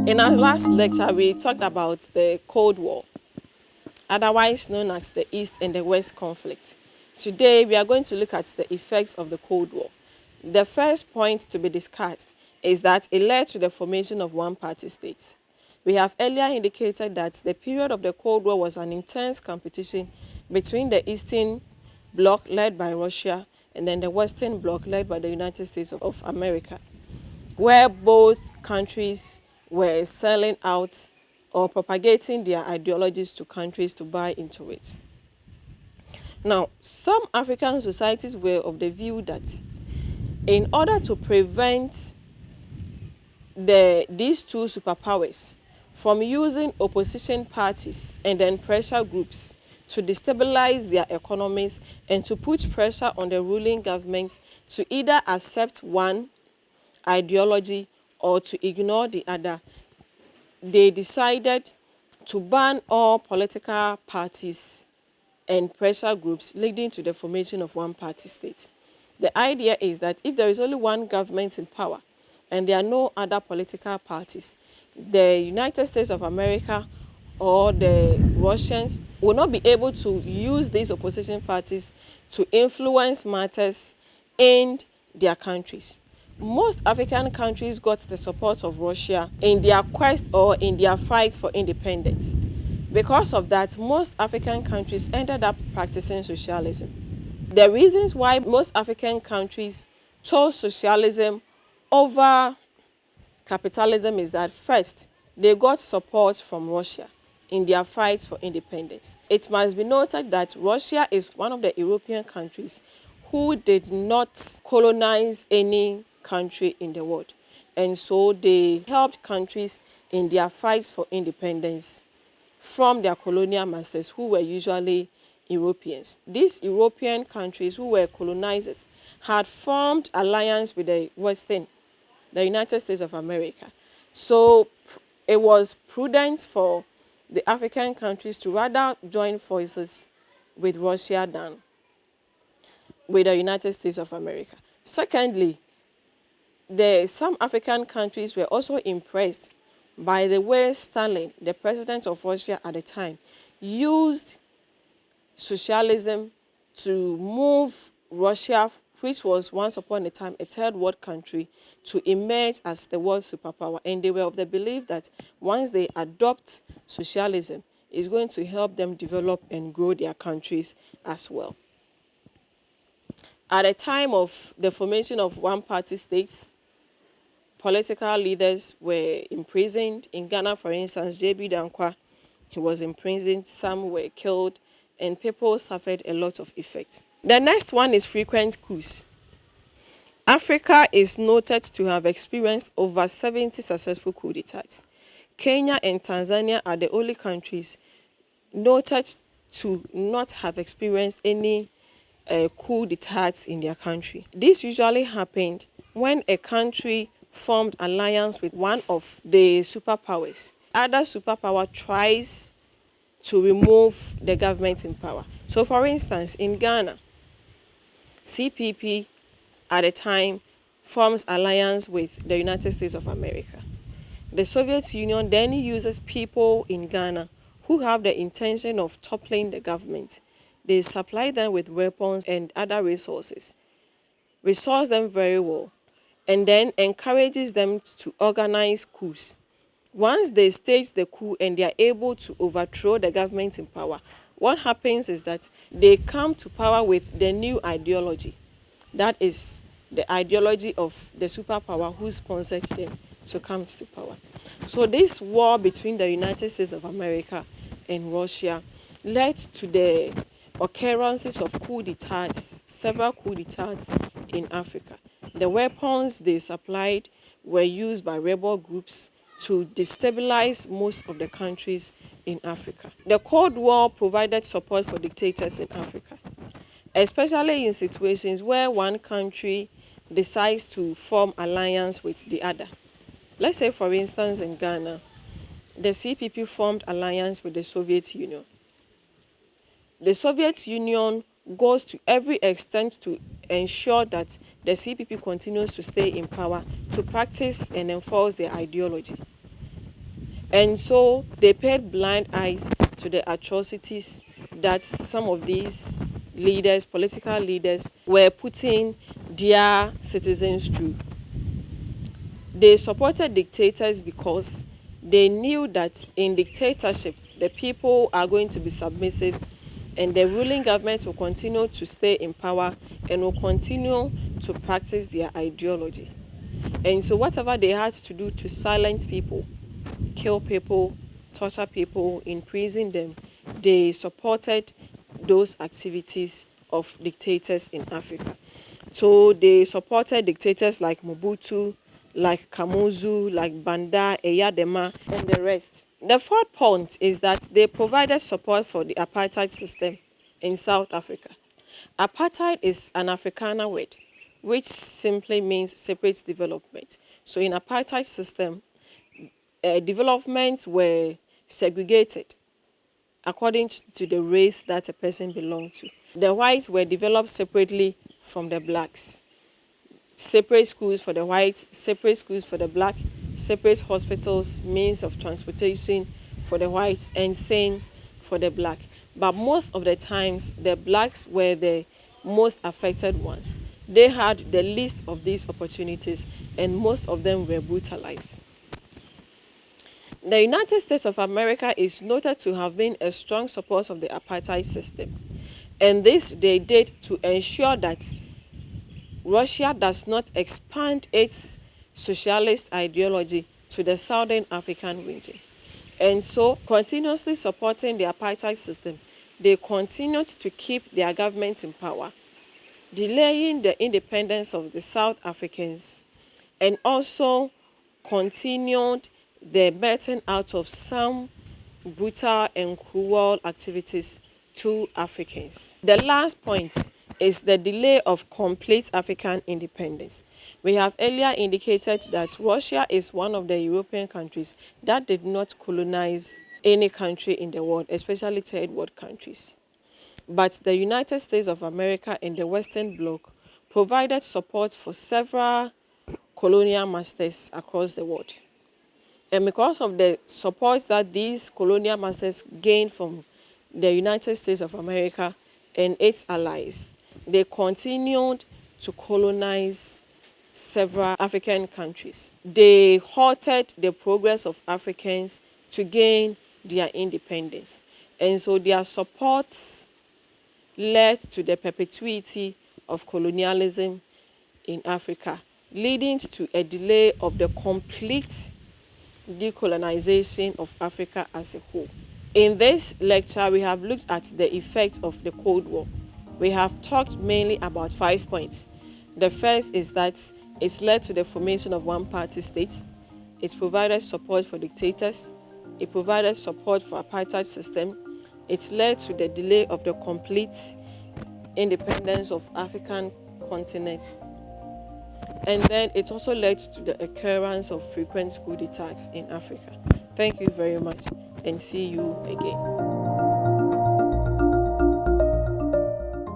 In our last lecture, we talked about the Cold War, otherwise known as the East and the West conflict. Today, we are going to look at the effects of the Cold War. The first point to be discussed is that it led to the formation of one-party states. We have earlier indicated that the period of the Cold War was an intense competition between the Eastern Bloc led by Russia and then the Western Bloc led by the United States of America, where both countries were selling out or propagating their ideologies to countries to buy into it. Now, some African societies were of the view that in order to prevent these two superpowers from using opposition parties and then pressure groups to destabilize their economies and to put pressure on the ruling governments to either accept one ideology or to ignore the other, they decided to ban all political parties and pressure groups, leading to the formation of one-party states. The idea is that if there is only one government in power and there are no other political parties, the United States of America or the Russians will not be able to use these opposition parties to influence matters in their countries. Most African countries got the support of Russia in their quest or in their fight for independence. Because of that, most African countries ended up practicing socialism. The reasons why most African countries chose socialism over capitalism is that first, they got support from Russia in their fight for independence. It must be noted that Russia is one of the European countries who did not colonize any country in the world. And so they helped countries in their fights for independence from their colonial masters, who were usually Europeans. These European countries who were colonizers had formed alliance with the United States of America. So it was prudent for the African countries to rather join forces with Russia than with the United States of America. Secondly, some African countries were also impressed by the way Stalin, the president of Russia at the time, used socialism to move Russia, which was once upon a time a third world country, to emerge as the world superpower. And they were of the belief that once they adopt socialism, it's going to help them develop and grow their countries as well. At the time of the formation of one-party states, political leaders were imprisoned. In Ghana, for instance, J.B. Dankwa, he was imprisoned, some were killed, and people suffered a lot of effect. The next one is frequent coups. Africa is noted to have experienced over 70 successful coup d'etats. Kenya and Tanzania are the only countries noted to not have experienced any coup d'etats in their country. This usually happened when a country formed alliance with one of the superpowers. Other superpower tries to remove the government in power. So for instance, in Ghana, CPP at the time forms alliance with the United States of America. The Soviet Union then uses people in Ghana who have the intention of toppling the government. They supply them with weapons and other resources, resource them very well, and then encourages them to organize coups. Once they stage the coup and they are able to overthrow the government in power, what happens is that they come to power with the new ideology. That is the ideology of the superpower who sponsored them to come to power. So this war between the United States of America and Russia led to the occurrences of coup d'etats, several coup d'etats in Africa. The weapons they supplied were used by rebel groups to destabilize most of the countries in Africa. The Cold War provided support for dictators in Africa, especially in situations where one country decides to form alliance with the other. Let's say, for instance, in Ghana, the CPP formed alliance with the Soviet Union. The Soviet Union goes to every extent to ensure that the CPP continues to stay in power to practice and enforce their ideology. And so they paid blind eyes to the atrocities that some of these leaders, political leaders, were putting their citizens through. They supported dictators because they knew that in dictatorship, the people are going to be submissive and the ruling government will continue to stay in power and will continue to practice their ideology. And so whatever they had to do to silence people, kill people, torture people, imprison them, they supported those activities of dictators in Africa. So they supported dictators like Mobutu, like Kamuzu, like Banda, Eyadema, and the rest. The fourth point is that they provided support for the apartheid system in South Africa. Apartheid is an Afrikaner word, which simply means separate development. So in apartheid system, developments were segregated according to the race that a person belonged to. The whites were developed separately from the blacks. Separate schools for the whites, separate schools for the black, separate hospitals, means of transportation for the whites, and same for the black. But most of the times, the blacks were the most affected ones. They had the least of these opportunities, and most of them were brutalized. The United States of America is noted to have been a strong supporter of the apartheid system. And this they did to ensure that Russia does not expand its socialist ideology to the Southern African region. And so, continuously supporting the apartheid system, they continued to keep their government in power, delaying the independence of the South Africans, and also continued the meting out of some brutal and cruel activities to Africans. The last point is the delay of complete African independence. We have earlier indicated that Russia is one of the European countries that did not colonize any country in the world, especially third world countries. But the United States of America and the Western Bloc provided support for several colonial masters across the world. And because of the support that these colonial masters gained from the United States of America and its allies, they continued to colonize several African countries. They halted the progress of Africans to gain their independence. And so their support led to the perpetuity of colonialism in Africa, leading to a delay of the complete decolonization of Africa as a whole. In this lecture, we have looked at the effects of the Cold War. We have talked mainly about 5 points. The first is that it's led to the formation of one-party states. It provided support for dictators. It provided support for apartheid system. It led to the delay of the complete independence of African continent. And then it also led to the occurrence of frequent coup d'etats in Africa. Thank you very much and see you again.